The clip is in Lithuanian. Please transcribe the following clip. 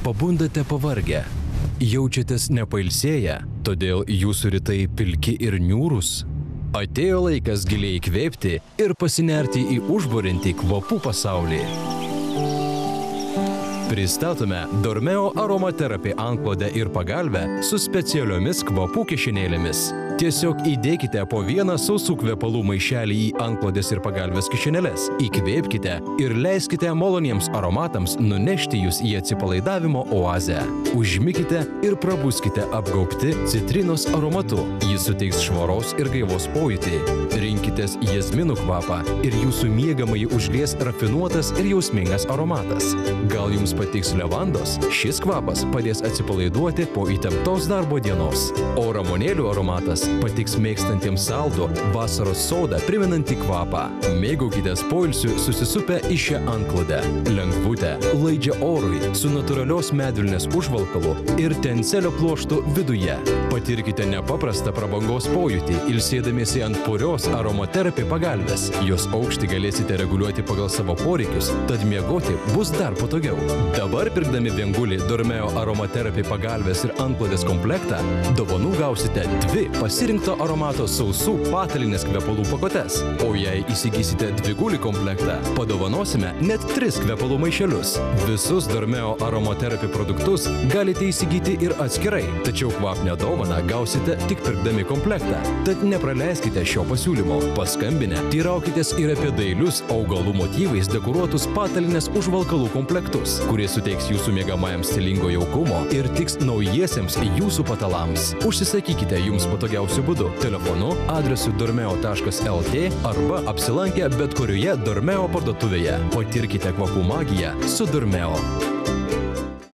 Pabundate pavargę. Jaučiatės nepailsėję, todėl jūsų rytai pilki ir niūrūs. Atėjo laikas giliai įkvėpti ir pasinerti į užburiantį kvapų pasaulį. Pristatome Dormeo aromaterapį antklodę ir pagalvę su specialiomis kvapų kišenėlėmis. Tiesiog įdėkite po vieną sausų kvepalų maišelį į antklodės ir pagalvės kišenėles. Įkvėpkite ir leiskite maloniems aromatams nunešti jūs į atsipalaidavimo oazę. Užmikite ir prabuskite apgaubti citrinos aromatu. Jis suteiks švaros ir gaivos pojūtį. Rinkitės jazminų kvapą ir jūsų miegamąjį užlies rafinuotas ir jausmingas aromatas. Gal jums patiks levandos? Šis kvapas padės atsipalaiduoti po įtemptos darbo dienos. O ramonėlių aromatas patiks mėgstantiems saldų vasaros sodą primenantį kvapą. Mėgaukitės poilsiu susisupę į šią antklodę. Lengvutę, laidžią orui, su natūralios medvilnės užvalkalu ir tencelio pluoštu viduje. Patirkite nepaprastą prabangos pojūtį, ilsėdamiesi ant purios aromaterapį pagalvės. Jos aukštį galėsite reguliuoti pagal savo poreikius, tad miegoti bus dar patogiau. Dabar pirkdami viengulį Dormeo aromaterapį pagalvės ir antklodės komplektą, dovanų gausite 2 pasirinkto aromato sausų patalinės kvepalų pakotes. O jei įsigysite dvigulį komplektą, padovanosime net 3 kvepalų maišelius. Visus Dormeo aromaterapį produktus galite įsigyti ir atskirai, tačiau kvapnią dovaną gausite tik pirkdami komplektą. Tad nepraleiskite šio pasiūlymo. Paskambinę, teiraukitės ir apie dailius augalų motyvais dekoruotus patalinės užvalkalų komplektus, kurie suteiks jūsų miegamajam stilingo jaukumo ir tiks naujiesiems jūsų patalams. Užsisakykite jums patogiausiu būdu telefonu adresu dormeo.lt arba apsilankę bet kurioje Dormeo parduotuvėje. Patirkite kvapų magiją su Dormeo.